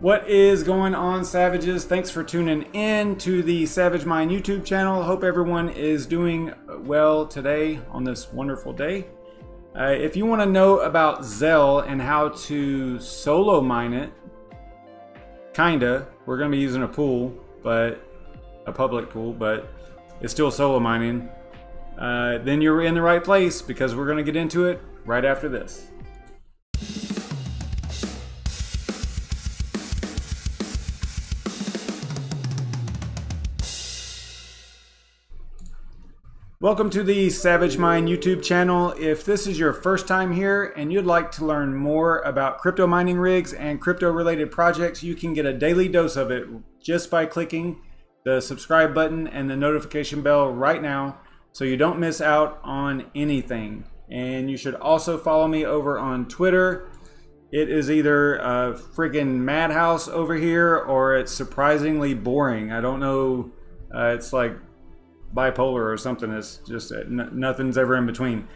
What is going on, Savages? Thanks for tuning in to the SavageMine YouTube channel. Hope everyone is doing well today on this wonderful day. If you want to know about Zel and how to solo mine it, we're going to be using a pool, but a public pool, but it's still solo mining, then you're in the right place, because we're going to get into it right after this. Welcome to the SavageMine YouTube channel. If this is your first time here and you'd like to learn more about crypto mining rigs and crypto related projects, you can get a daily dose of it just by clicking the subscribe button and the notification bell right now, so you don't miss out on anything. And you should also follow me over on Twitter. It is either a friggin' madhouse over here or it's surprisingly boring. I don't know, it's like bipolar or something. It's just nothing's ever in between.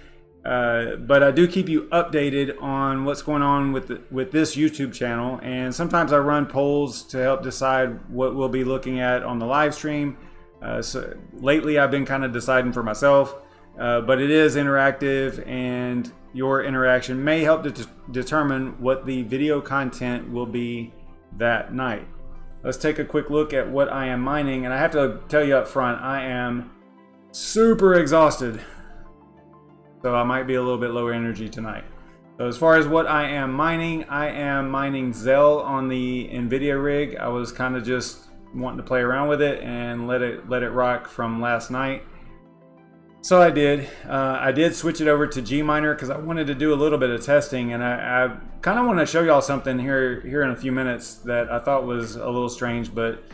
But I do keep you updated on what's going on with this YouTube channel, and sometimes I run polls to help decide what we'll be looking at on the live stream. So lately I've been kind of deciding for myself, but it is interactive, and your interaction may help to determine what the video content will be that night. Let's take a quick look at what I am mining, and I have to tell you up front, I am super exhausted, so I might be a little bit lower energy tonight. So as far as what I am mining Zel on the NVIDIA rig. I was kind of just wanting to play around with it and let it rock from last night. So I did. I did switch it over to Gminer because I wanted to do a little bit of testing, and I kind of want to show y'all something here in a few minutes that I thought was a little strange, but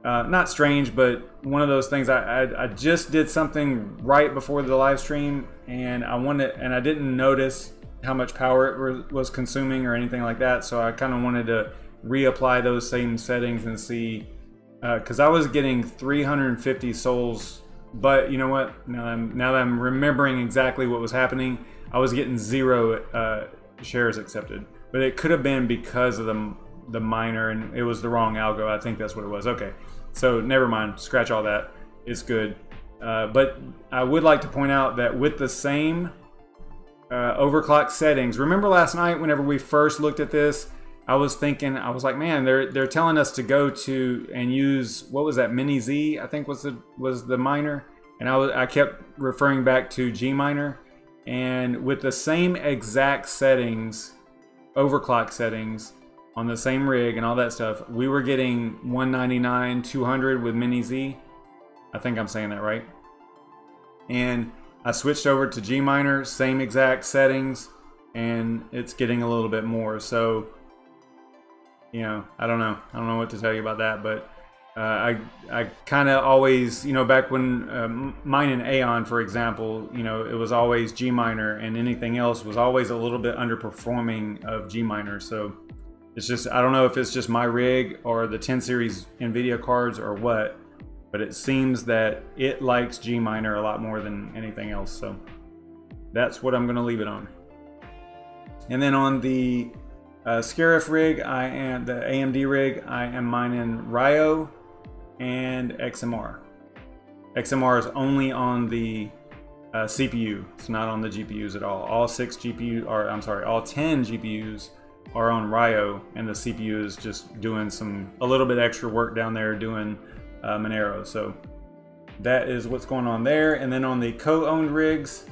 not strange, but one of those things. I just did something right before the live stream, and I didn't notice how much power it was consuming or anything like that. So I kind of wanted to reapply those same settings and see, because I was getting 350 souls. But you know what? Now that I'm remembering exactly what was happening, I was getting 0 shares accepted. But it could have been because of the miner, and it was the wrong algo. I think that's what it was. Okay, so never mind. Scratch all that. It's good. But I would like to point out that with the same overclock settings, remember last night whenever we first looked at this, I was like, man, they're telling us to go to and use, what was that, Mini Z, I think was the miner, and I kept referring back to Gminer, and with the same exact settings, overclock settings on the same rig and all that stuff, we were getting 199, 200 with Mini Z. I think I'm saying that right. And I switched over to Gminer, same exact settings, and it's getting a little bit more. So you know, I don't know what to tell you about that, but I kind of always, you know, back when mining Aeon, for example, you know, it was always Gminer, and anything else was always a little bit underperforming of Gminer. So it's just, I don't know if it's just my rig or the 10 series NVIDIA cards or what, but it seems that it likes Gminer a lot more than anything else. So that's what I'm going to leave it on. And then on the Scarif rig, the AMD rig, I am mining Ryo and XMR. XMR is only on the CPU. It's not on the GPUs at all. All 10 GPUs are on Ryo, and the CPU is just doing a little bit extra work down there doing Monero. So that is what's going on there. And then on the co-owned rigs,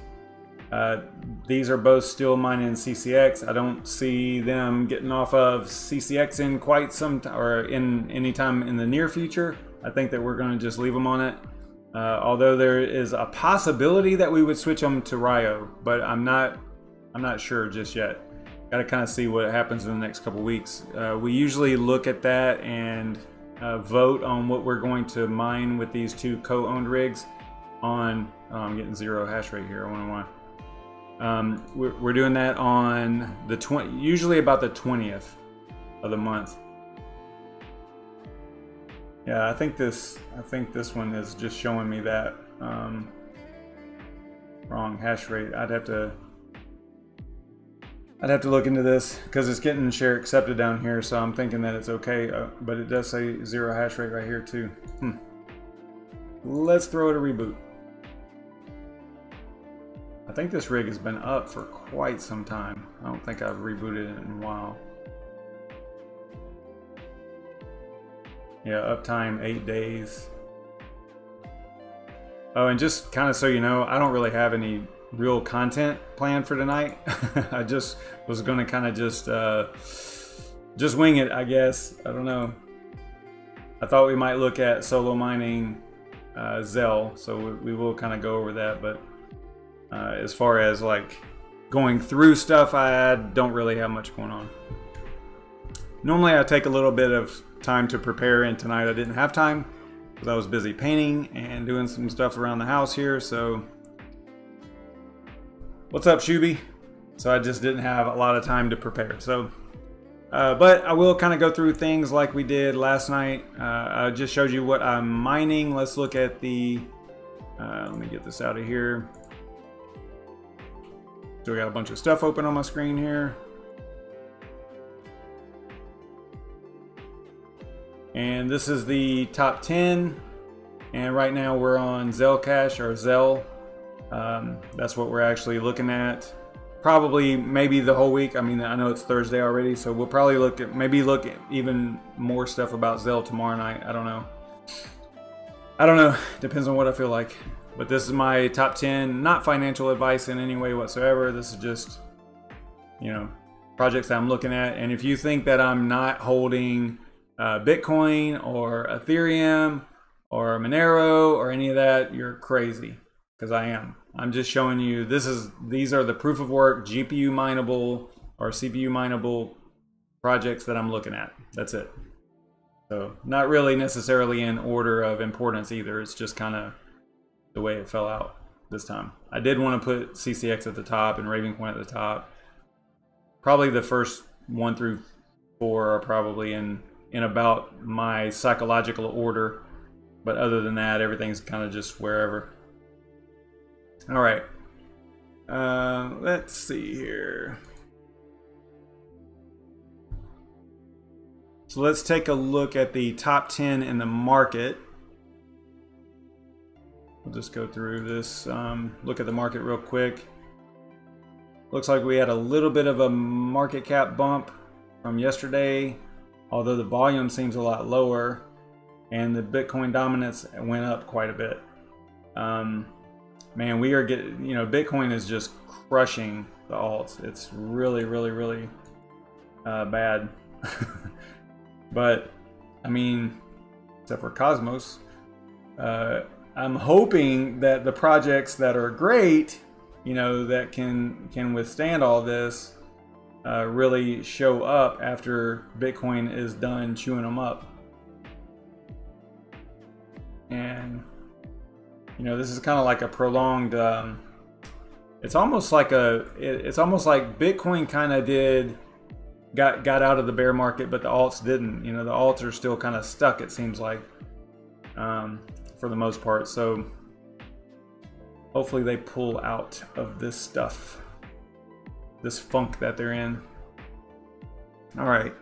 these are both still mining CCX. I don't see them getting off of CCX in quite some time, or in any time in the near future. I think that we're going to just leave them on it. Although there is a possibility that we would switch them to Ryo, but I'm not sure just yet. Got to kind of see what happens in the next couple weeks. We usually look at that and vote on what we're going to mine with these two co-owned rigs on. Oh, I'm getting 0 hash rate here. I wonder why. We're doing that on the usually about the 20th of the month. Yeah, I think this one is just showing me that wrong hash rate. I'd have to I'd have to look into this because it's getting share accepted down here, so I'm thinking that it's okay, but it does say 0 hash rate right here too. Let's throw it a reboot. I think this rig has been up for quite some time. I don't think I've rebooted it in a while. Yeah, uptime 8 days. Oh, and just kind of so you know, I don't really have any real content planned for tonight. I just was going to kind of just wing it, I guess. I don't know. I thought we might look at solo mining Zel, so we will kind of go over that. But as far as like going through stuff, I don't really have much going on. Normally I take a little bit of time to prepare, and tonight I didn't have time because I was busy painting and doing some stuff around the house here. So what's up, Shuby? So I just didn't have a lot of time to prepare. So but I will kind of go through things like we did last night. I just showed you what I'm mining. Let's look at the let me get this out of here. So we got a bunch of stuff open on my screen here. And this is the top 10. And right now we're on Zel Cash or Zel. That's what we're actually looking at. Probably maybe the whole week. I mean, I know it's Thursday already, so we'll probably look at even more stuff about Zel tomorrow night. I don't know. Depends on what I feel like. But this is my top 10, not financial advice in any way whatsoever. This is just, you know, projects that I'm looking at. And if you think that I'm not holding Bitcoin or Ethereum or Monero or any of that, you're crazy, because I am. I'm just showing you these are the proof of work GPU mineable or CPU mineable projects that I'm looking at. That's it. So not really necessarily in order of importance either. It's just kind of the way it fell out this time. I did want to put CCX at the top and Raving Point at the top. Probably the first 1 through 4 are probably in about my psychological order, but other than that, everything's kind of just wherever. All right, let's see here. So let's take a look at the top 10 in the market. We'll just go through this, look at the market real quick. Looks like we had a little bit of a market cap bump from yesterday, although the volume seems a lot lower, and the Bitcoin dominance went up quite a bit. Man, we are getting, you know, Bitcoin is just crushing the alts. It's really, really, really bad. But, I mean, except for Cosmos, I'm hoping that the projects that are great, you know, that can withstand all this, really show up after Bitcoin is done chewing them up. And you know, this is kind of like a prolonged. It's almost like Bitcoin kind of got out of the bear market, but the alts didn't. You know, the alts are still kind of stuck, it seems like, for the most part. So hopefully they pull out of this stuff, this funk that they're in. All right,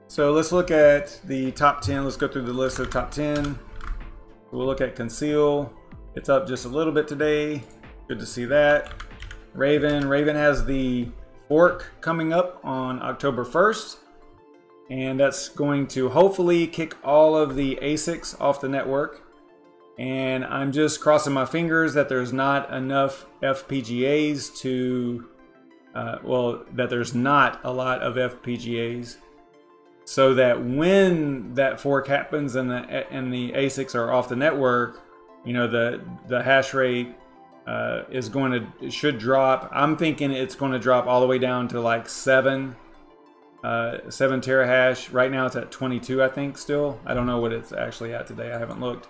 so let's look at the top 10. Let's go through the list of the top 10. We'll look at Conceal. It's up just a little bit today. Good to see that. Raven has the fork coming up on October 1st. And that's going to hopefully kick all of the ASICs off the network. And I'm just crossing my fingers that there's not enough FPGAs to, that there's not a lot of FPGAs, so that when that fork happens and the ASICs are off the network, you know, the hash rate should drop. I'm thinking it's going to drop all the way down to like 7 terahash. Right now it's at 22, I think, still. I don't know what it's actually at today. I haven't looked.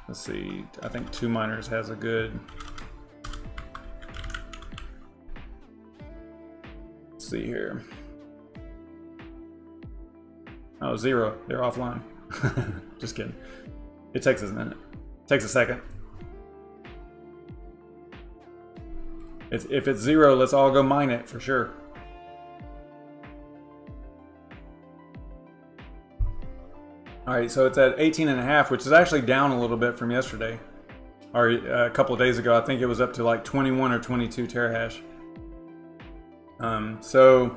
Let's see. I think 2 Miners has a good. Let's see here. Oh, 0. They're offline. Just kidding. It takes us a minute. It takes a second. If it's 0, let's all go mine it for sure. All right, so it's at 18.5, which is actually down a little bit from yesterday, or a couple of days ago. I think it was up to like 21 or 22 terahash. So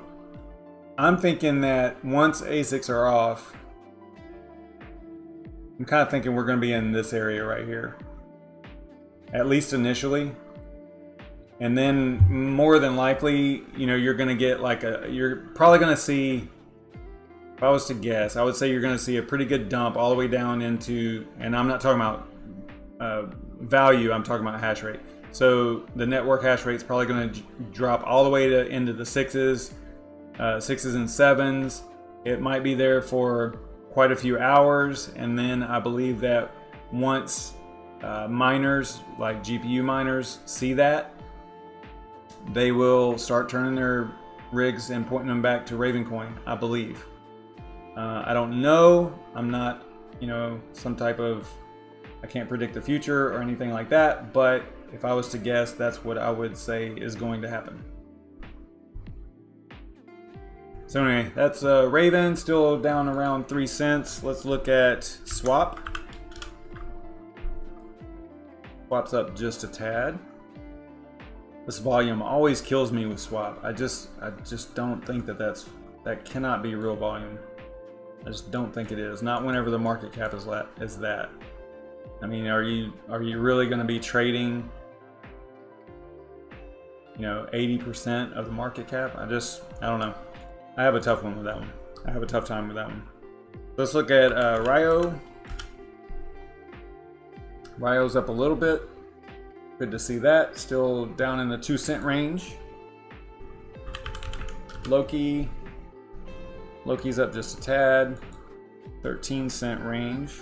I'm thinking that once ASICs are off, I'm kind of thinking we're going to be in this area right here, at least initially. And then more than likely, you know, you're going to get like you're probably going to see, if I was to guess, I would say you're going to see a pretty good dump all the way down into, and I'm not talking about value, I'm talking about hash rate. So the network hash rate is probably going to drop all the way into the 6s and 7s. It might be there for quite a few hours, and then I believe that once miners, like GPU miners, see that, they will start turning their rigs and pointing them back to Ravencoin, I believe. I don't know. I'm not, you know, some type of, I can't predict the future or anything like that, but if I was to guess, that's what I would say is going to happen. So anyway, that's Raven, still down around 3 cents. Let's look at Swap. Swap's up just a tad. This volume always kills me with Swap. I just don't think that that cannot be real volume. I just don't think it is. Not whenever the market cap is that. I mean, are you really going to be trading, you know, 80% of the market cap? I don't know. I have a tough one with that one. I have a tough time with that one. Let's look at Ryo. Ryo's up a little bit. Good to see that. Still down in the 2 cent range. Loki's up just a tad. 13 cent range.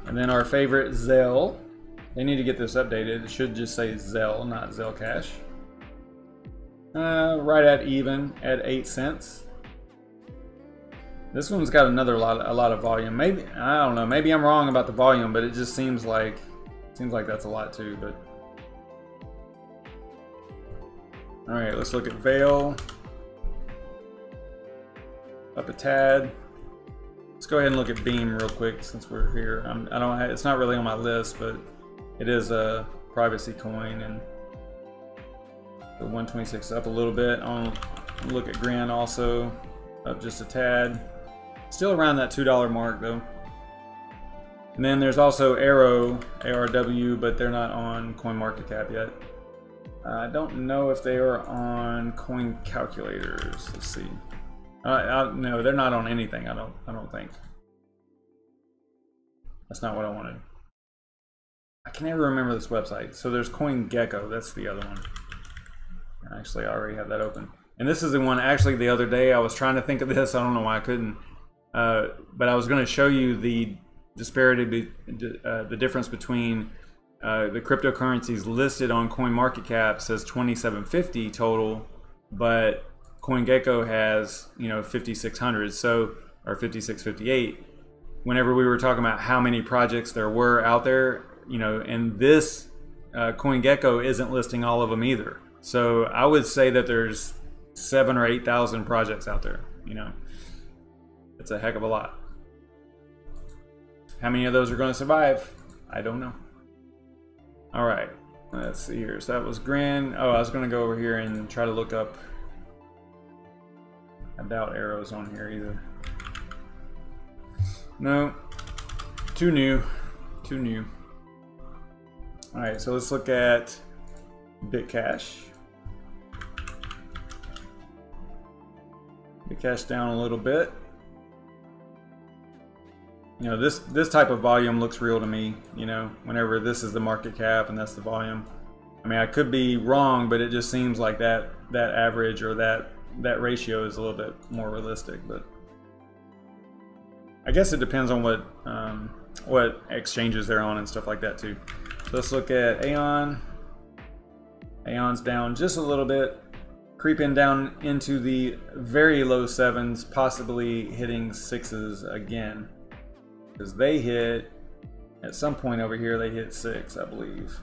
And then our favorite Zel. They need to get this updated. It should just say Zel, not Zelcash. Right at even at 8 cents. This one's got a lot of volume. Maybe, I don't know, maybe I'm wrong about the volume, but it just seems like that's a lot too. But all right, let's look at Veil. Up a tad. Let's go ahead and look at Beam real quick since we're here. It's not really on my list, but it is a privacy coin, and the 126 up a little bit. I'll look at Grin also, up just a tad. Still around that $2 mark though. And then there's also Arrow, ARW, but they're not on CoinMarketCap yet. I don't know if they are on coin calculators. Let's see. No, they're not on anything. I don't think. That's not what I wanted. I can never remember this website. So there's CoinGecko. That's the other one. Actually, I already have that open. And this is the one. Actually, the other day I was trying to think of this. I don't know why I couldn't. But I was going to show you the disparity, the difference between the cryptocurrencies listed on CoinMarketCap says 2750 total, but CoinGecko has, you know, 5600, so, or 5658. Whenever we were talking about how many projects there were out there, you know, and this CoinGecko isn't listing all of them either. So I would say that there's 7,000 or 8,000 projects out there. You know, it's a heck of a lot. How many of those are going to survive? I don't know. All right, let's see here. So that was Grin. Oh, I was going to go over here and try to look up. I doubt Arrow's on here either. No, too new. All right, so let's look at Bitcash. Bitcash down a little bit. You know, this type of volume looks real to me, you know, whenever this is the market cap and that's the volume. I mean, I could be wrong, but it just seems like that average or that ratio is a little bit more realistic. But I guess it depends on what exchanges they're on and stuff like that too. So let's look at Aeon. Aeon's down just a little bit, creeping down into the very low 7s, possibly hitting 6s again. Because they hit, at some point over here, they hit 6, I believe.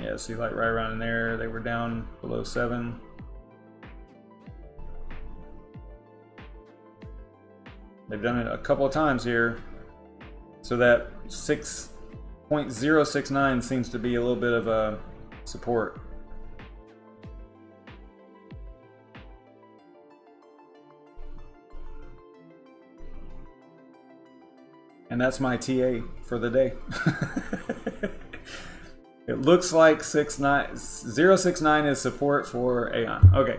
Yeah, see, like right around in there, they were down below 7. They've done it a couple of times here. So that 6.069 seems to be a little bit of a support. And that's my TA for the day. It looks like 069 is support for Aeon. Okay.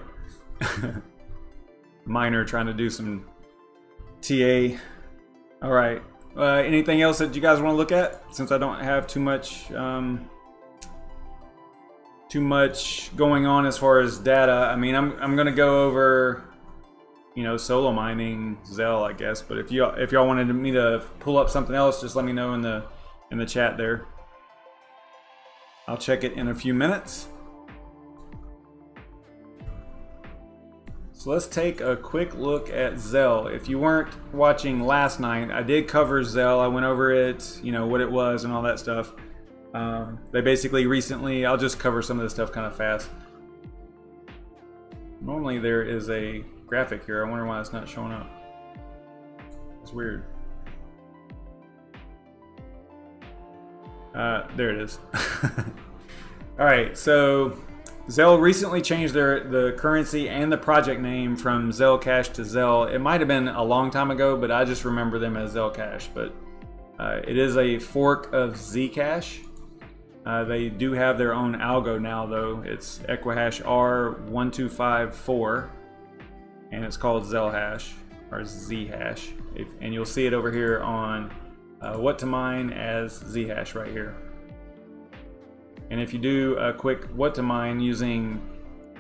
Miner trying to do some TA. All right. Anything else that you guys want to look at? Since I don't have too much going on as far as data. I mean, I'm gonna go over, you know, Solo Mining Zel, I guess. But if y'all wanted me to pull up something else, just let me know in the chat there. I'll check it in a few minutes. So let's take a quick look at Zel. If you weren't watching last night, I did cover Zel. I went over it, you know, what it was and all that stuff. They basically recently, I'll just cover some of this stuff kind of fast. Normally there is a graphic here. I wonder why it's not showing up. It's weird. There it is. All right, so Zel recently changed the currency and the project name from Zel Cash to Zel. It might have been a long time ago, but I just remember them as Zel Cash. But it is a fork of Zcash. They do have their own algo now, though. It's Equihash R1254, and it's called Zel Hash or Zhash. And you'll see it over here on What to Mine as Zhash right here. And if you do a quick What to Mine using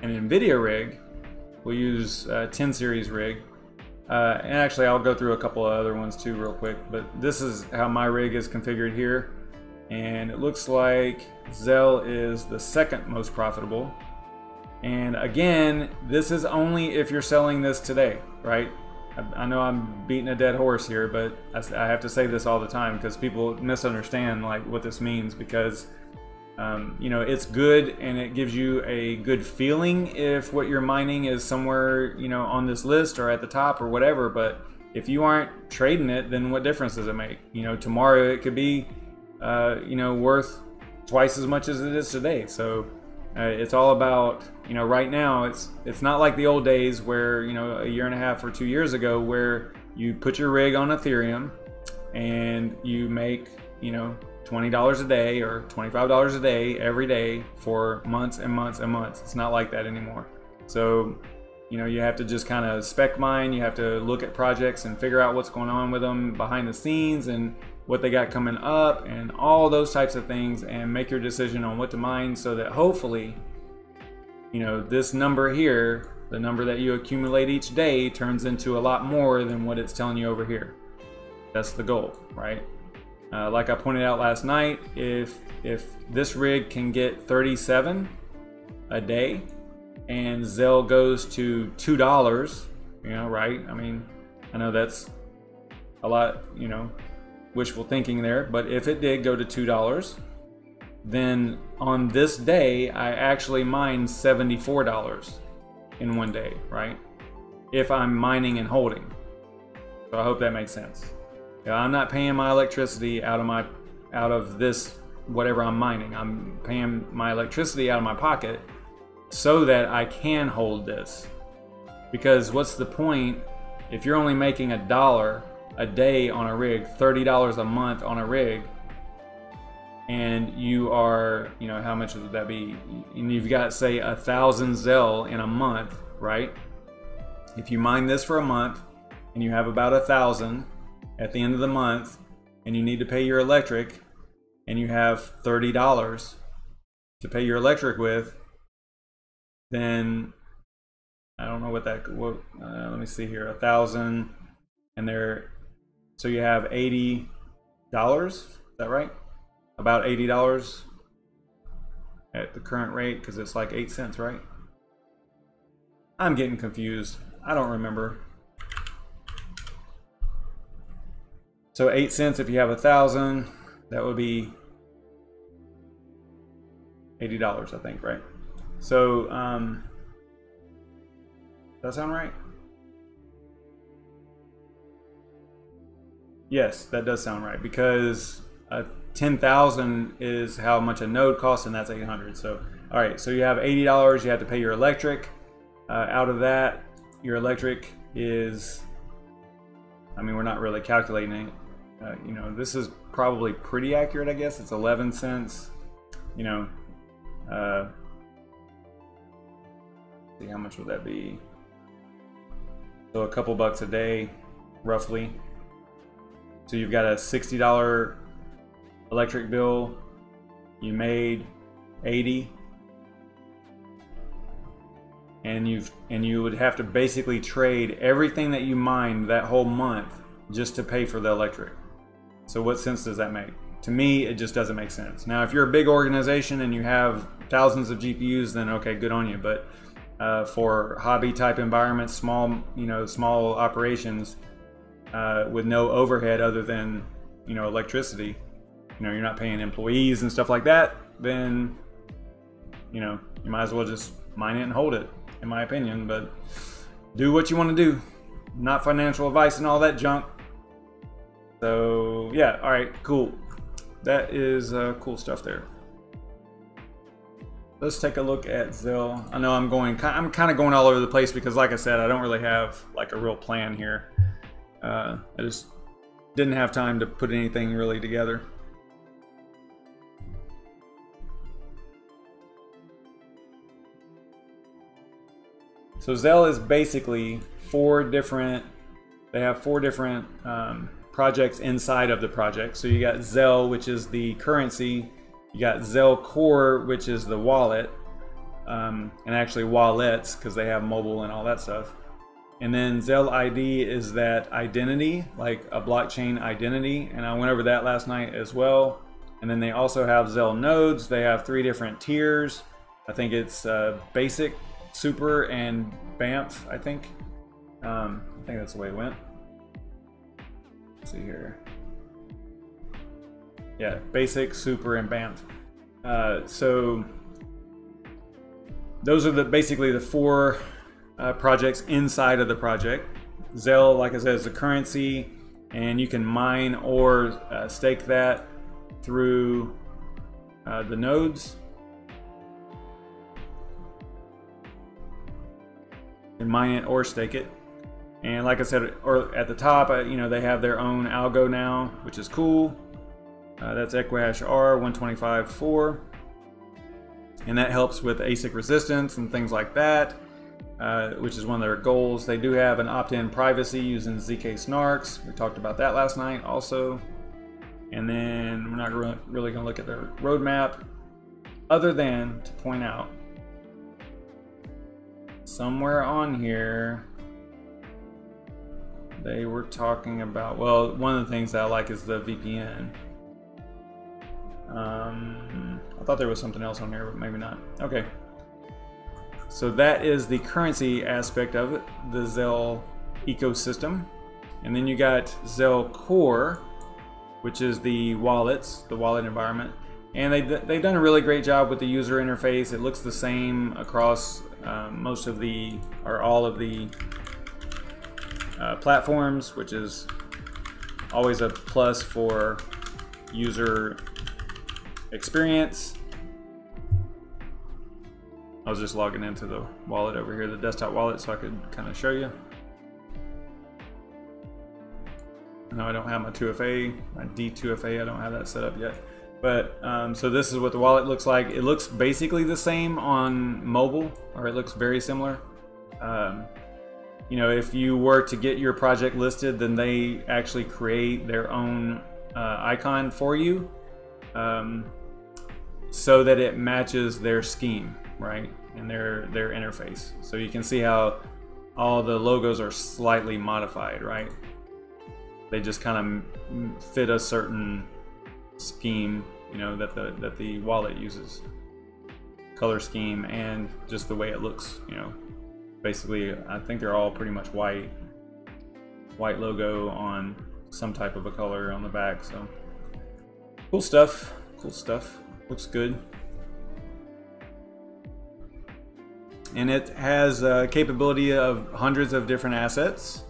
an NVIDIA rig, we'll use 10 series rig. And actually, I'll go through a couple of other ones too real quick. But this is how my rig is configured here. And it looks like Zel is the second most profitable. And again, this is only if you're selling this today, right? I know I'm beating a dead horse here, but I have to say this all the time because people misunderstand like what this means, because you know, it's good and it gives you a good feeling if what you're mining is somewhere, you know, on this list or at the top or whatever. But if you aren't trading it, then what difference does it make? You know, tomorrow it could be you know, worth twice as much as it is today. So it's all about, you know, right now it's not like the old days where, you know, a year and a half or 2 years ago where you put your rig on Ethereum and you make, you know, $20 a day or $25 a day every day for months and months and months. It's not like that anymore. So, you know, you have to just kind of spec mine. You have to look at projects and figure out what's going on with them behind the scenes and what they got coming up and all those types of things, and make your decision on what to mine so that hopefully, you know, this number here, the number that you accumulate each day, turns into a lot more than what it's telling you over here. That's the goal, right? Like I pointed out last night, if this rig can get 37 a day and Zel goes to $2, you know, right? I mean, I know that's a lot, you know, wishful thinking there, but if it did go to $2, then on this day I actually mined $74 in one day, right? If I'm mining and holding. So I hope that makes sense. Yeah, I'm not paying my electricity out of this whatever I'm mining. I'm paying my electricity out of my pocket so that I can hold this. Because what's the point if you're only making $1 a day on a rig, $30 a month on a rig, and you are, you know, how much would that be? And you've got, say, 1,000 Zel in a month, right? If you mine this for a month and you have about 1,000 at the end of the month and you need to pay your electric and you have $30 to pay your electric with, then I don't know what that, let me see here, 1,000 and there. So you have $80, is that right? About $80 at the current rate, because it's like 8 cents, right? I'm getting confused. I don't remember. So 8 cents if you have 1,000, that would be $80, I think, right? So, does that sound right? Yes, that does sound right, because 10,000 is how much a node costs, and that's 800. So, all right, so you have $80. You have to pay your electric. Out of that, your electric is, I mean, we're not really calculating it. You know, this is probably pretty accurate, I guess. It's 11 cents. You know, see, how much would that be? So a couple bucks a day, roughly. So you've got a $60 electric bill. You made 80, and you would have to basically trade everything that you mined that whole month just to pay for the electric. So what sense does that make? To me, it just doesn't make sense. Now, if you're a big organization and you have thousands of GPUs, then okay, good on you. But for hobby type environments, small operations with no overhead other than, you know, electricity, you know, you're not paying employees and stuff like that, then, you know, you might as well just mine it and hold it, in my opinion. But do what you want to do. Not financial advice and all that junk. So yeah, all right, cool. That is cool stuff there. Let's take a look at Zel. I know I'm kind of going all over the place because, like I said, I don't really have like a real plan here. I just didn't have time to put anything really together. So Zel is basically they have four different projects inside of the project. So you got Zel, which is the currency. You got Zel Core, which is the wallet, and actually wallets, because they have mobile and all that stuff. And then Zel ID is that identity, like a blockchain identity, and I went over that last night as well. And then they also have Zel nodes. They have 3 different tiers. I think it's basic, super, and BAMF, I think. I think that's the way it went. Let's see here. Yeah, basic, super, and BAMF. So those are basically the 4 projects inside of the project. Zel, like I said, is the currency, and you can mine or stake that through the nodes. You can mine it or stake it. And like I said, or at the top, you know, they have their own algo now, which is cool. That's Equihash R 125.4, and that helps with ASIC resistance and things like that, which is one of their goals. They do have an opt-in privacy using ZK snarks. We talked about that last night also. And then we're not really going to look at their roadmap, other than to point out somewhere on here they were talking about, well, one of the things that I like is the VPN. I thought there was something else on here, but maybe not. Okay. So that is the currency aspect of it, the Zel ecosystem. And then you got Zel Core, which is the wallets, the wallet environment. And they've done a really great job with the user interface. It looks the same across most of the, or all of the platforms, which is always a plus for user experience. I was just logging into the wallet over here, the desktop wallet, so I could kind of show you. No, I don't have my 2FA, my D2FA, I don't have that set up yet. But so this is what the wallet looks like. It looks basically the same on mobile, or it looks very similar. You know, if you were to get your project listed, then they actually create their own icon for you, so that it matches their scheme, right, and their interface. So you can see how all the logos are slightly modified, right? They just kind of fit a certain scheme, you know, that the wallet uses, color scheme, and just the way it looks, you know. Basically, I think they're all pretty much white logo on some type of a color on the back. So cool stuff, looks good. and it has a capability of hundreds of different assets.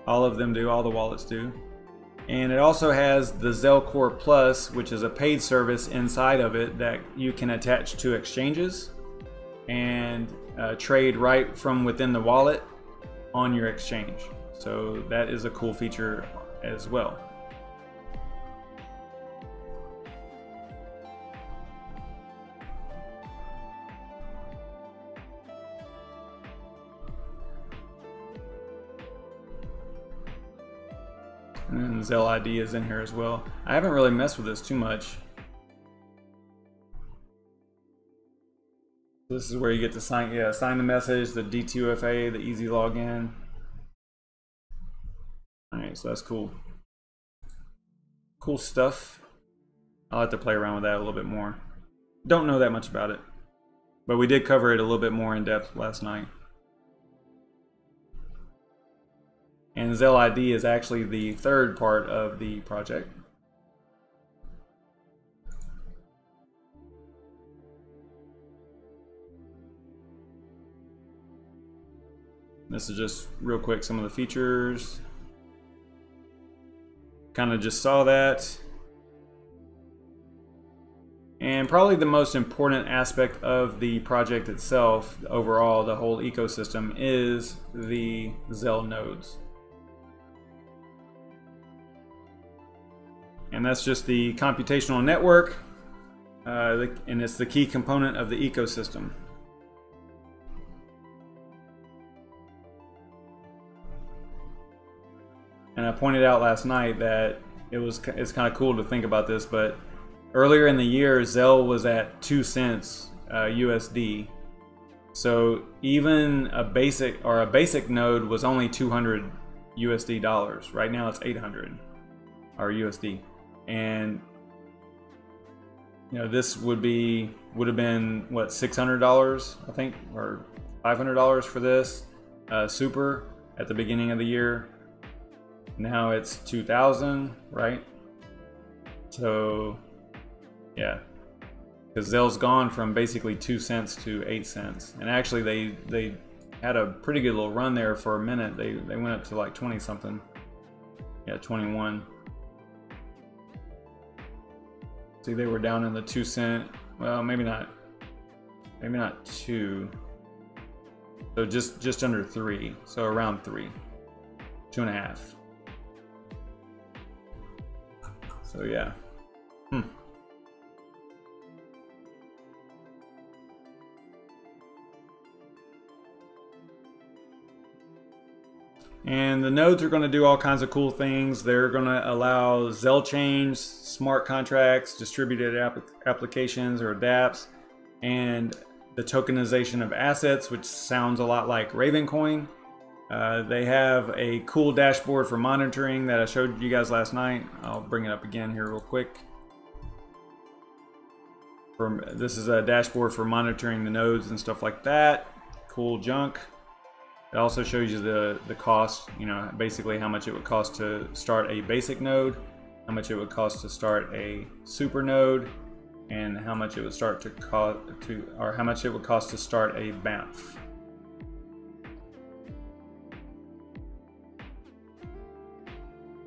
All of them do, all the wallets do. And it also has the Zel Core Plus, which is a paid service inside of it that you can attach to exchanges and trade right from within the wallet on your exchange. So that is a cool feature as well. And then Zel ID is in here as well. I haven't really messed with this too much. This is where you get to sign the message, the D2FA, the easy login. Alright, so that's cool. Cool stuff. I'll have to play around with that a little bit more. Don't know that much about it, but we did cover it a little bit more in depth last night. And Zel ID is actually the third part of the project. This is just real quick some of the features. Kind of just saw that. And probably the most important aspect of the project itself, overall, the whole ecosystem, is the Zel nodes. And that's just the computational network, and it's the key component of the ecosystem. And I pointed out last night that it's kind of cool to think about this, but earlier in the year, Zel was at 2 cents USD. So even a basic node was only 200 USD dollars. Right now it's 800 or USD. And you know, this would have been what, $600 I think, or $500 for this super at the beginning of the year. Now it's 2,000, right? So yeah, because Zel's gone from basically 2 cents to 8 cents, and actually they had a pretty good little run there for a minute. They went up to like 20 something, yeah, 21. See, they were down in the 2 cent. Well, maybe not 2. So just under 3. So around 3, 2.5. So yeah. And the nodes are going to do all kinds of cool things. They're going to allow Zel chains, smart contracts, distributed applications or dApps, and the tokenization of assets, which sounds a lot like Ravencoin. They have a cool dashboard for monitoring that I showed you guys last night. I'll bring it up again here real quick. This is a dashboard for monitoring the nodes and stuff like that. Cool junk. It also shows you the cost, you know, basically how much it would cost to start a basic node, how much it would cost to start a super node, and how much it would cost to start a BAMF.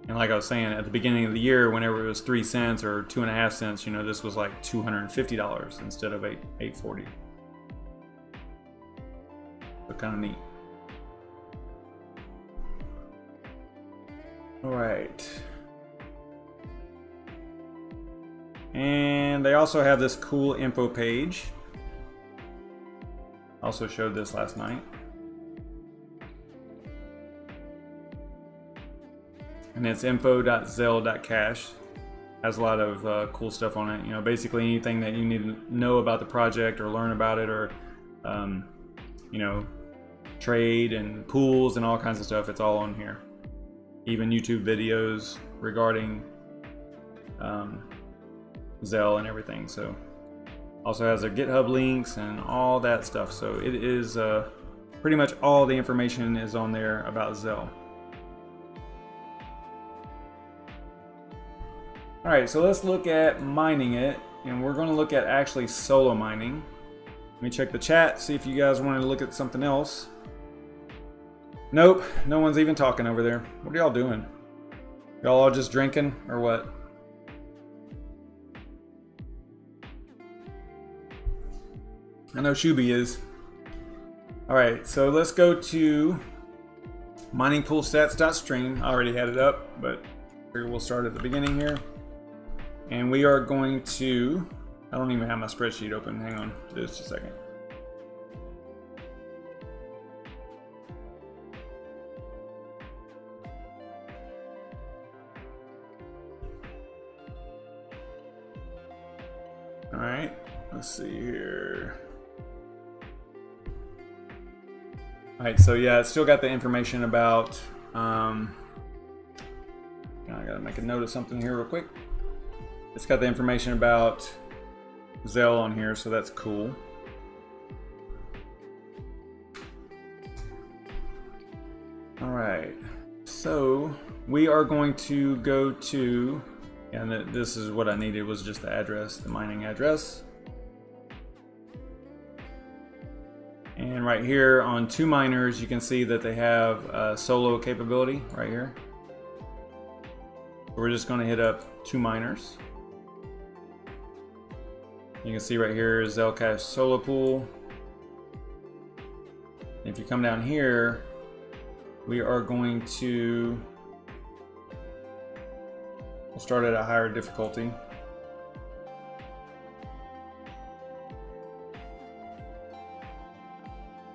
And like I was saying, at the beginning of the year, whenever it was 3 cents or 2.5 cents, you know, this was like $250 instead of $840. So kind of neat. All right. And they also have this cool info page. Also showed this last night. And it's info.zel.cash. Has a lot of cool stuff on it. You know, basically anything that you need to know about the project or learn about it, or you know, trade and pools and all kinds of stuff. It's all on here. Even YouTube videos regarding Zel and everything. So also has their GitHub links and all that stuff. So it is pretty much all the information is on there about Zel. All right, so let's look at mining it, and we're going to look at actually solo mining. Let me check the chat, see if you guys want to look at something else. Nope, no one's even talking over there. What are y'all doing? Y'all all just drinking or what? I know Shuby is. Alright, so let's go to miningpoolstats.stream. I already had it up, but we'll start at the beginning here. And we are going to, I don't even have my spreadsheet open. Hang on just a second. All right, let's see here. All right, so yeah, it's still got the information about, I gotta make a note of something here real quick. It's got the information about Zel on here, so that's cool. All right, so we are going to go to, and this is what I needed, was just the address, the mining address. And right here on 2 miners, you can see that they have a solo capability right here. We're just going to hit up 2 miners. You can see right here is Zelcash Solo Pool. If you come down here, we are going to, we'll start at a higher difficulty.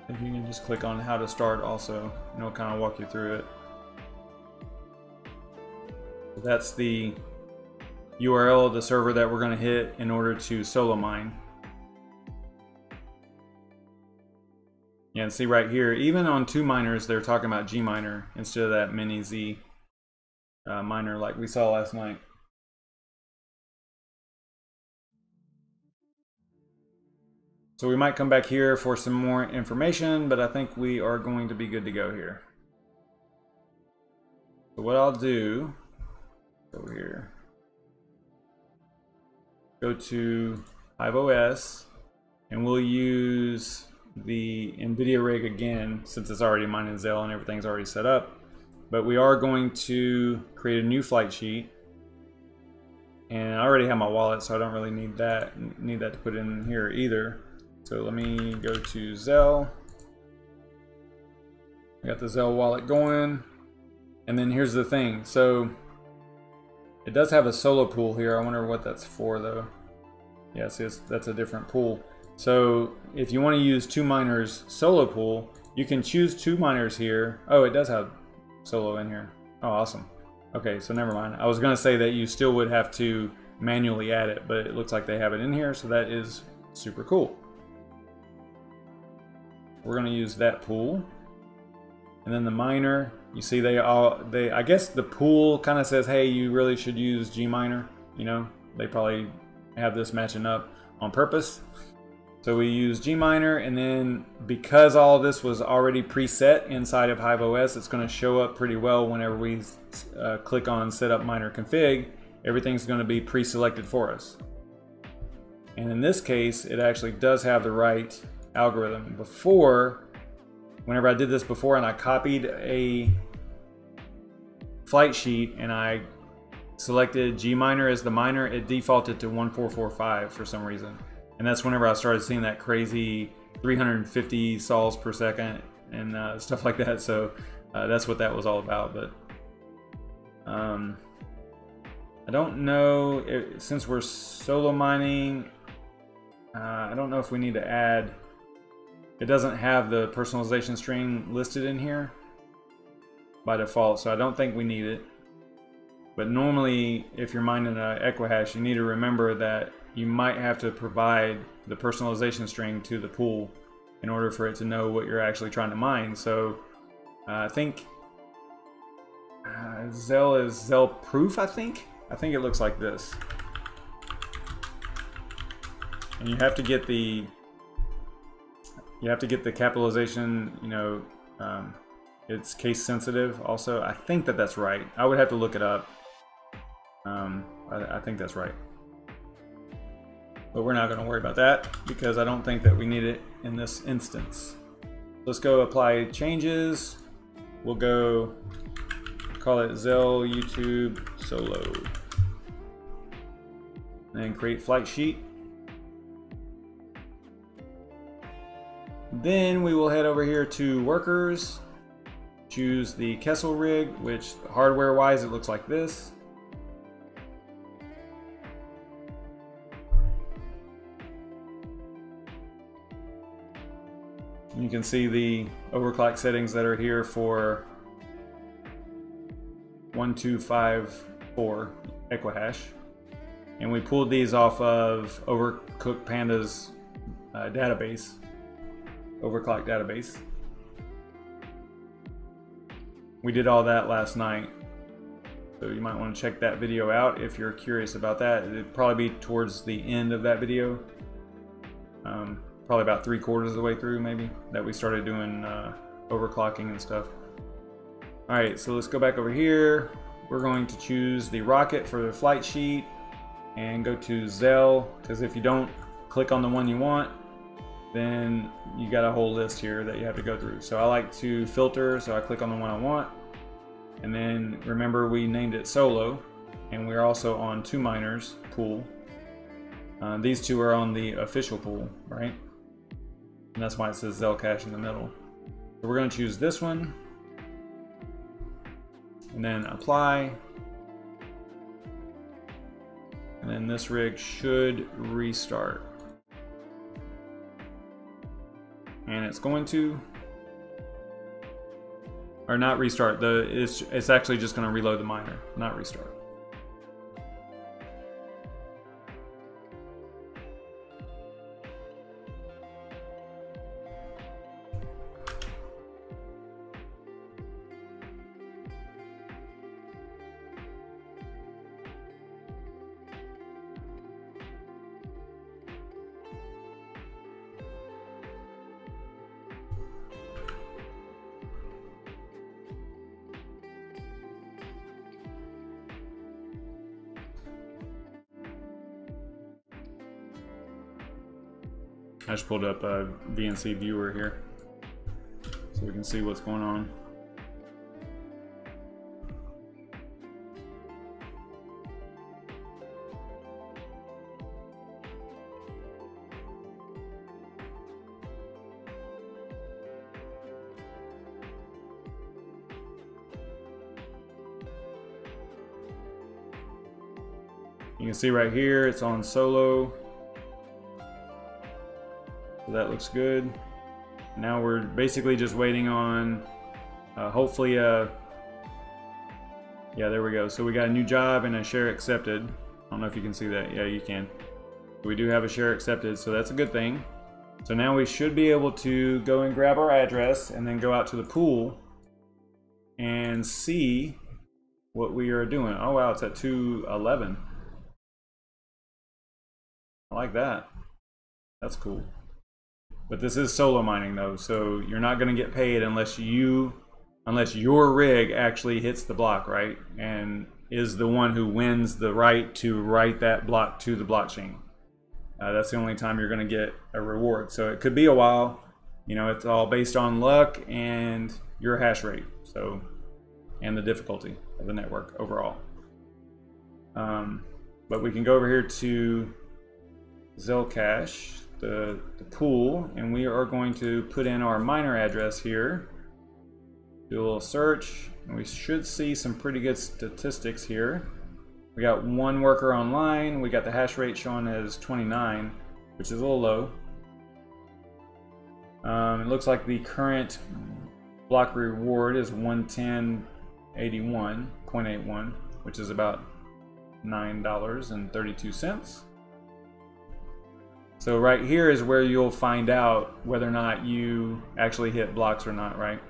If you can just click on how to start also, and it'll kind of walk you through it. So that's the URL of the server that we're going to hit in order to solo mine. Yeah, and see right here, even on 2 miners, they're talking about G miner instead of that mini Z miner like we saw last night. So we might come back here for some more information, but I think we are going to be good to go here. So what I'll do, over here, go to HiveOS, and we'll use the NVIDIA rig again, since it's already Mine Zel and everything's already set up. But we are going to create a new flight sheet. And I already have my wallet, so I don't really need that to put in here either. So let me go to Zel. I got the Zel wallet going. And then here's the thing. So it does have a solo pool here. I wonder what that's for though. Yeah, see, that's a different pool. So if you want to use 2 miners solo pool, you can choose 2 miners here. Oh, it does have solo in here. Oh, awesome. Okay, so never mind. I was going to say that you still would have to manually add it, but it looks like they have it in here, so that is super cool. We're going to use that pool. And then the miner, you see I guess the pool kind of says, hey, you really should use G miner. You know, they probably have this matching up on purpose. So we use G miner, and then because all this was already preset inside of HiveOS, it's going to show up pretty well whenever we click on setup miner config. Everything's going to be pre-selected for us. And in this case, it actually does have the right algorithm. Before, whenever I did this before and I copied a flight sheet and I selected G miner as the miner, it defaulted to 1445 for some reason. And that's whenever I started seeing that crazy 350 sols per second and stuff like that. So that's what that was all about. But I don't know, since we're solo mining, I don't know if we need to add, it doesn't have the personalization string listed in here by default, so I don't think we need it. But normally, if you're mining an Equihash, you need to remember that you might have to provide the personalization string to the pool in order for it to know what you're actually trying to mine. So I think Zel is Zel proof, I think it looks like this. And you have to get the capitalization, you know, it's case sensitive also. I think that that's right. I would have to look it up. I think that's right. but we're not going to worry about that because I don't think that we need it in this instance. Let's go apply changes. We'll go call it Zel YouTube Solo. And create flight sheet. Then we will head over here to workers, choose the Kessel rig, which hardware wise it looks like this. You can see the overclock settings that are here for 1254 Equihash. And we pulled these off of Overcooked Panda's database, overclock database. We did all that last night, so you might want to check that video out if you're curious about that. It'd probably be towards the end of that video, probably about 3/4 of the way through maybe, that we started doing overclocking and stuff. Alright, so let's go back over here. We're going to choose the rocket for the flight sheet and go to Zel, because if you don't click on the one you want, then you got a whole list here that you have to go through. So I like to filter, so I click on the one I want. And then remember we named it Solo, and we're also on 2 miners pool. These two are on the official pool, right? And that's why it says Zel Cache in the middle. So we're going to choose this one, and then apply. And then this rig should restart. And it's going to, or not restart, it's actually just going to reload the miner, not restart. I just pulled up a VNC viewer here so we can see what's going on. You can see right here it's on Solo. So that looks good. Now we're basically just waiting on hopefully yeah, there we go. So we got a new job and a share accepted. I don't know if you can see that. Yeah, you can. We do have a share accepted, so that's a good thing. So now we should be able to go and grab our address and then go out to the pool and see what we are doing. Oh wow, it's at 211. I like that. That's cool. But this is solo mining though, so you're not going to get paid unless your rig actually hits the block, right? And is the one who wins the right to write that block to the blockchain. That's the only time you're going to get a reward. So it could be a while. You know, it's all based on luck and your hash rate, so, and the difficulty of the network overall. But we can go over here to Zel Cache, the pool, and we are going to put in our miner address here. Do a little search, and we should see some pretty good statistics here. We got 1 worker online. We got the hash rate showing as 29, which is a little low. It looks like the current block reward is 110.81, which is about $9.32. So right here is where you'll find out whether or not you actually hit blocks or not, right?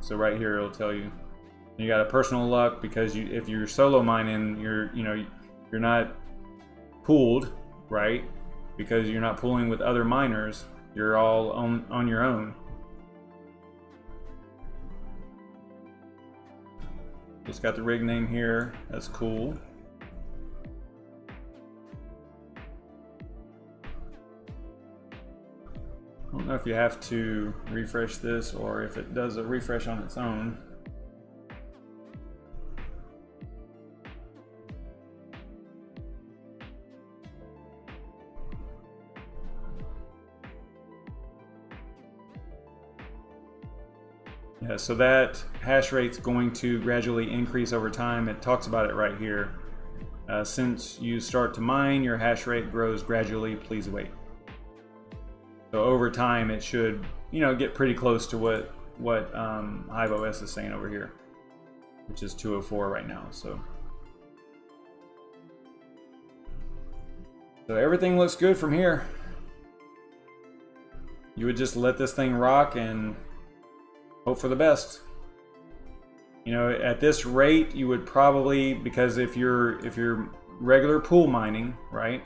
So right here it'll tell you. You got a personal luck because if you're solo mining, you're not pooled, right? Because you're not pooling with other miners. You're all on your own. Just got the rig name here. That's cool. I don't know if you have to refresh this or if it does a refresh on its own. Yeah, so that hash rate's going to gradually increase over time. It talks about it right here. Since you start to mine, your hash rate grows gradually. Please wait. So over time, it should, you know, get pretty close to what HiveOS is saying over here, which is 204 right now. So everything looks good from here. You would just let this thing rock and hope for the best. You know, at this rate, you would probably, because if you're regular pool mining, right?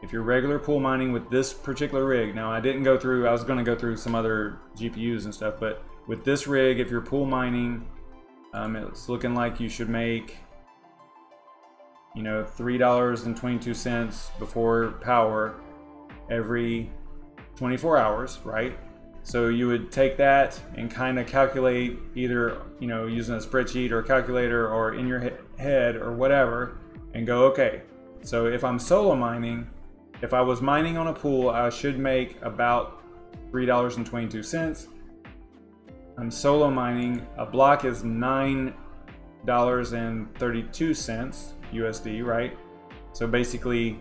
If you're regular pool mining with this particular rig, now I didn't go through, I was going to go through some other GPUs and stuff, but with this rig, if you're pool mining, it's looking like you should make, you know, $3.22 before power every 24 hours, right? So you would take that and kind of calculate either, you know, using a spreadsheet or a calculator or in your head or whatever, and go, okay, so if I'm solo mining, if I was mining on a pool, I should make about $3.22. I'm solo mining, a block is $9.32 USD, right? So basically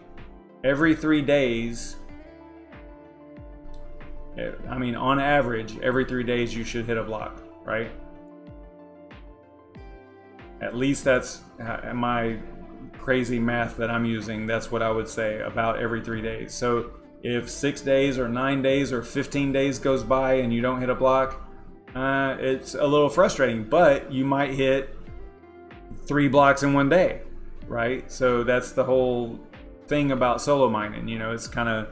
every 3 days, I mean, on average, every 3 days you should hit a block, right? At least that's my crazy math that I'm using. That's what I would say, about every 3 days. So if 6 days or 9 days or 15 days goes by and you don't hit a block, it's a little frustrating, but you might hit 3 blocks in 1 day, right? So that's the whole thing about solo mining. You know, it's kind of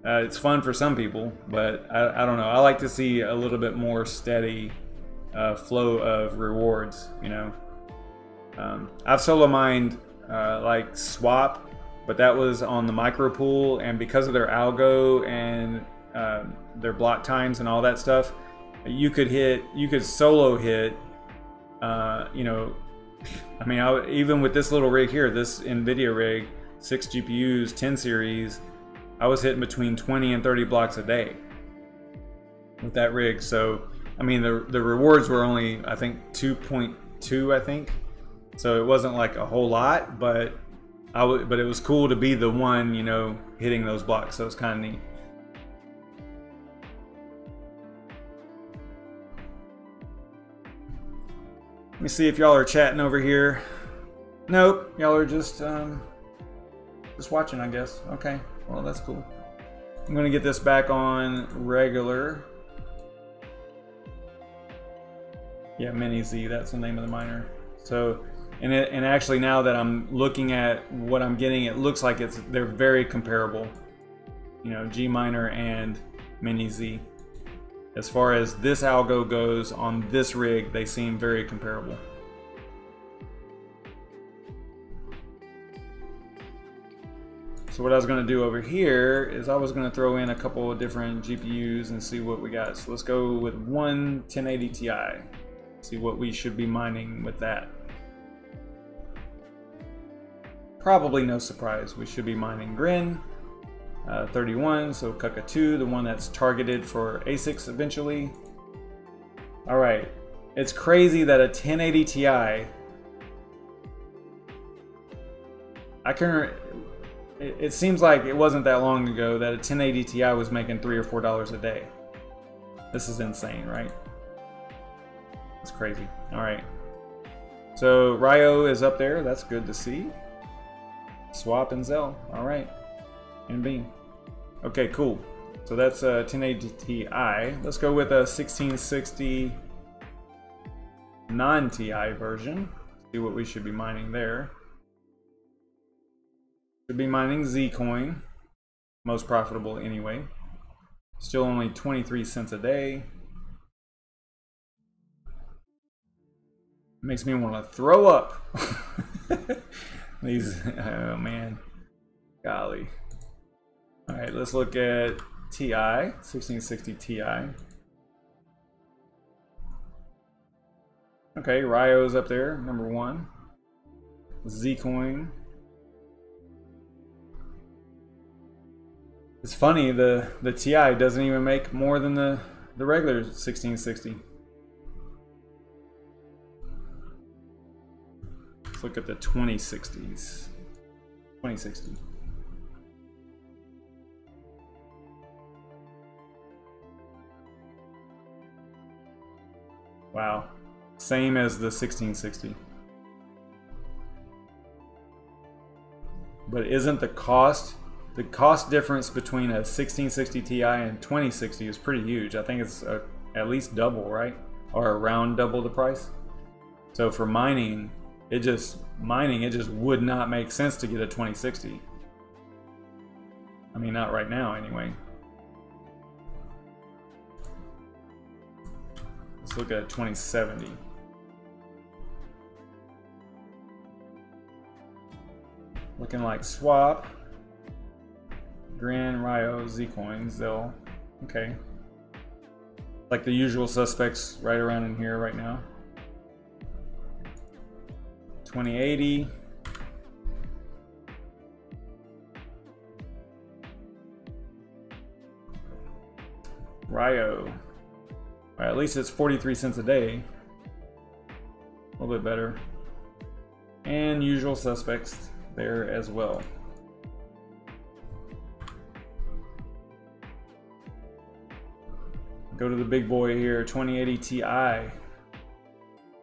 it's fun for some people, but I don't know. I like to see a little bit more steady flow of rewards, you know. I've solo mined like Swap, but that was on the micro pool, and because of their algo and their block times and all that stuff, you could solo hit, you know, I mean, even with this little rig here, this NVIDIA rig, 6 GPUs, 10 series, I was hitting between 20 and 30 blocks a day with that rig. So, I mean, the rewards were only, I think, 2.2, I think. So it wasn't like a whole lot, but it was cool to be the one, you know, hitting those blocks. So it's kind of neat. Let me see if y'all are chatting over here. Nope, y'all are just watching, I guess. Okay. Well, that's cool. I'm gonna get this back on regular. Yeah, Mini Z, that's the name of the miner. So, and actually now that I'm looking at what I'm getting, it looks like they're very comparable. You know, G Miner and Mini Z. As far as this algo goes on this rig, they seem very comparable. So what I was going to do over here is I was going to throw in a couple of different GPUs and see what we got. So let's go with one 1080 Ti. See what we should be mining with that. Probably no surprise. We should be mining Grin 31, so Kuka 2, the one that's targeted for ASICs eventually. All right, it's crazy that a 1080 Ti, it seems like it wasn't that long ago that a 1080 Ti was making $3 or $4 a day. This is insane, right? It's crazy. All right. So Ryo is up there. That's good to see. Swap and Zel. All right. And Beam. Okay, cool. So that's a 1080 Ti. Let's go with a 1660 non-Ti version. See what we should be mining there. Should be mining Zcoin, most profitable anyway. Still only 23 cents a day. Makes me want to throw up. These, oh man, golly. All right, let's look at Ti, 1660 Ti. Okay, Ryo's up there, number 1. Zcoin. It's funny, the Ti doesn't even make more than the regular 1660. Let's look at the 2060s. 2060. Wow. Same as the 1660. But isn't the cost difference between a 1660 Ti and 2060 is pretty huge. I think it's at least double, right? Or around double the price. So for mining, it just would not make sense to get a 2060. I mean, not right now anyway. Let's look at 2070. Looking like Swap, Grand, Ryo, Zcoin, Zel. Okay. Like the usual suspects right around in here right now. 2080. Ryo. All right, at least it's 43 cents a day. A little bit better. And usual suspects there as well. Go to the big boy here, 2080 Ti.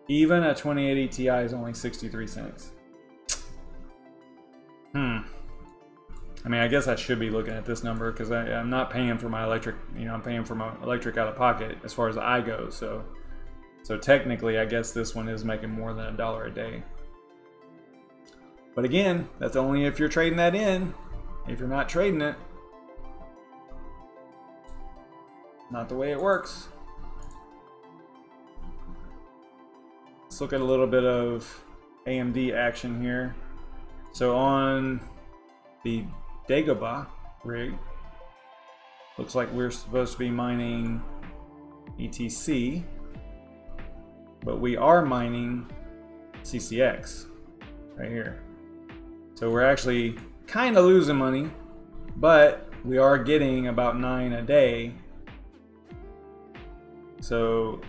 Even a 2080 Ti is only 63 cents. I mean, I guess I should be looking at this number because I'm not paying for my electric, I'm paying for my electric out of pocket as far as I go. So technically, I guess this one is making more than $1 a day. But again, that's only if you're trading that in. If you're not trading it, not the way it works. Let's look at a little bit of AMD action here. So on the Dagobah rig, looks like we're supposed to be mining ETC, but we are mining CCX right here. So we're actually kind of losing money, but we are getting about 9 a day. So,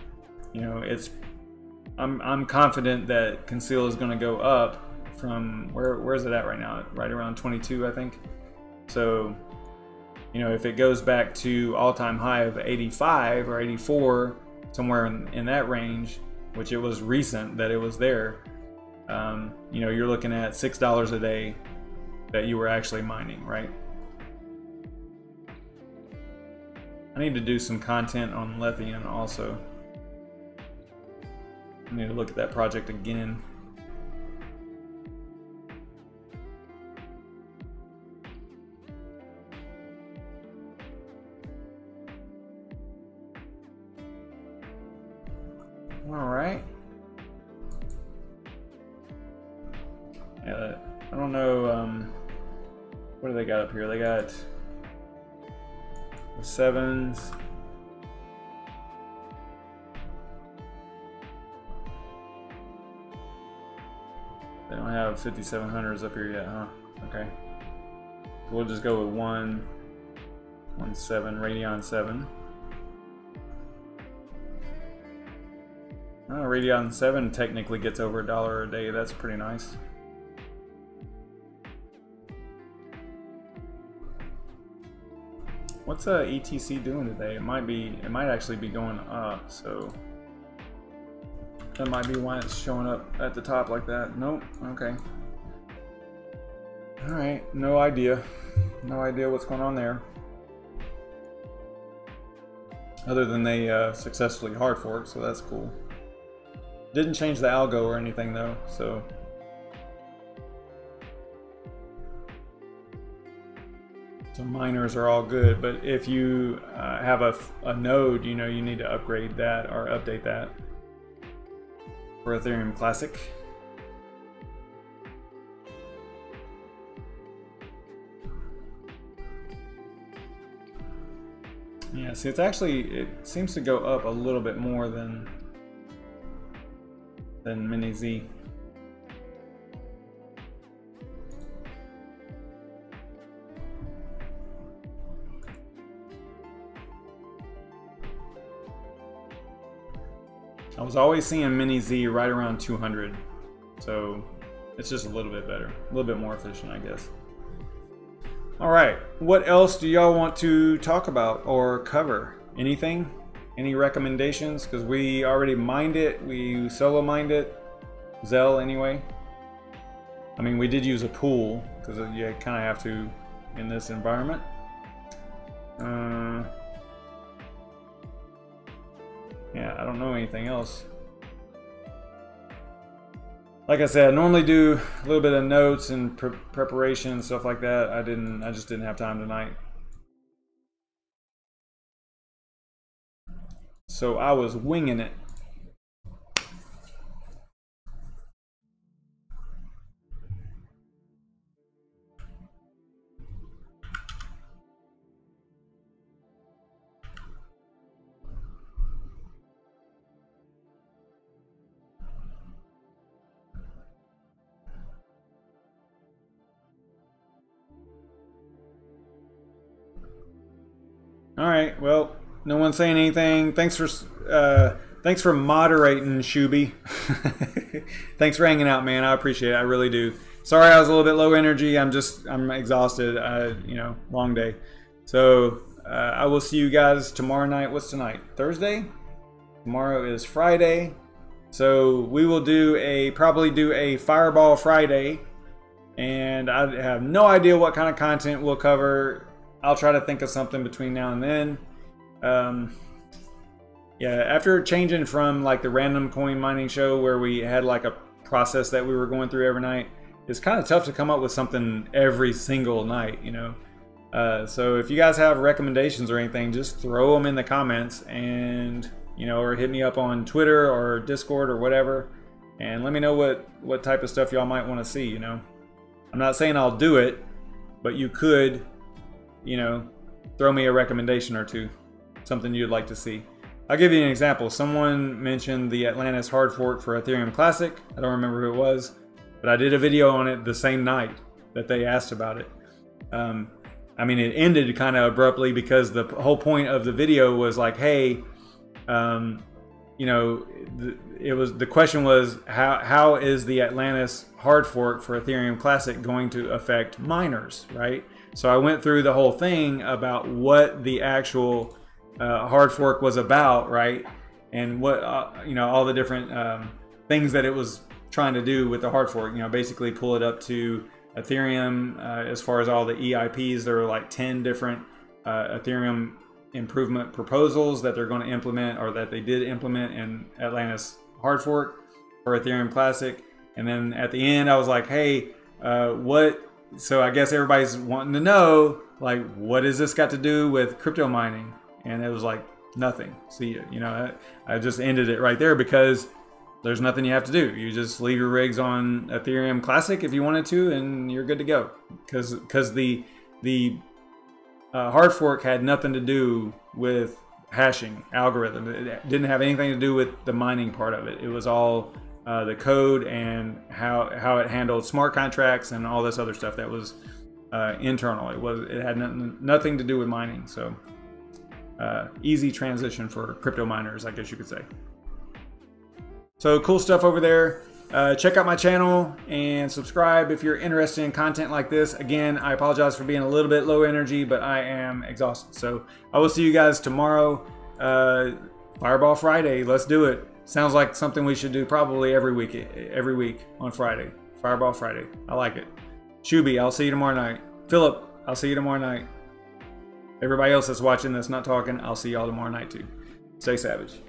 I'm confident that Conceal is going to go up from where is it at right now? Right around 22, I think. So, if it goes back to all-time high of 85 or 84, somewhere in that range, which it was recent that it was there, you're looking at $6 a day that you were actually mining, right? I need to do some content on Lethean also. I need to look at that project again. All right. Yeah, I don't know. What do they got up here? They got the 7s. They don't have 5700s up here yet, huh? Okay. So we'll just go with 1.7 Radeon 7. Radeon 7 technically gets over $1 a day. That's pretty nice. What's ETC doing today? It might actually be going up, so that might be why it's showing up at the top like that. Nope. Okay. All right. No idea. No idea what's going on there. Other than they successfully hard forked, so that's cool. Didn't change the algo or anything though, so. So miners are all good, but if you have a node, you need to upgrade that or update that for Ethereum Classic. Yeah, see, it's actually, it seems to go up a little bit more than Mini Z. I was always seeing Mini Z right around 200, so it's just a little bit better, a little bit more efficient, I guess. All right, what else do y'all want to talk about or cover? Anything? Any recommendations? Because we already mined it, we solo mined it, Zel anyway. I mean, we did use a pool because you kind of have to in this environment. Yeah, I don't know anything else. Like I said, I normally do a little bit of notes and preparation and stuff like that. I just didn't have time tonight. So I was winging it. All right, well, no one's saying anything. Thanks for moderating, Shuby. Thanks for hanging out, man. I appreciate it. I really do. Sorry, I was a little bit low energy. I'm exhausted. You know, long day. So I will see you guys tomorrow night. What's tonight? Thursday? Tomorrow is Friday. So we will probably do a Fireball Friday, and I have no idea what kind of content we'll cover. I'll try to think of something between now and then. Yeah, after changing from like the random coin mining show where we had like a process that we were going through every night, it's kind of tough to come up with something every single night, you know. So if you guys have recommendations or anything, just throw them in the comments, and you know, or hit me up on Twitter or Discord or whatever, and let me know what type of stuff y'all might want to see. You know, I'm not saying I'll do it, but you could, you know, throw me a recommendation or two, something you'd like to see. I'll give you an example. Someone mentioned the Atlantis hard fork for Ethereum Classic. I don't remember who it was, but I did a video on it the same night that they asked about it. I mean, it ended kind of abruptly because the whole point of the video was like, hey, you know, the question was how is the Atlantis hard fork for Ethereum Classic going to affect miners, right? So I went through the whole thing about what the actual hard fork was about, right? And what, you know, all the different things that it was trying to do with the hard fork, you know, basically pull it up to Ethereum. As far as all the EIPs, there were like 10 different Ethereum improvement proposals that they're going to implement, or that they did implement in Atlantis hard fork for Ethereum Classic. And then at the end I was like, hey, so I guess everybody's wanting to know, like, what has this got to do with crypto mining? And it was like, nothing. See, you know, I just ended it right there because there's nothing you have to do. You just leave your rigs on Ethereum Classic if you wanted to, and you're good to go. Because the hard fork had nothing to do with hashing algorithm. It didn't have anything to do with the mining part of it. It was all the code and how it handled smart contracts and all this other stuff that was internal. It had nothing to do with mining. So easy transition for crypto miners, I guess you could say. So cool stuff over there. Check out my channel and subscribe if you're interested in content like this. Again, I apologize for being a little bit low energy, but I am exhausted. So I will see you guys tomorrow. Fireball Friday, let's do it. Sounds like something we should do probably every week on Friday. Fireball Friday, I like it. Shuby, I'll see you tomorrow night. Philip, I'll see you tomorrow night. Everybody else that's watching that's not talking, I'll see y'all tomorrow night too. Stay savage.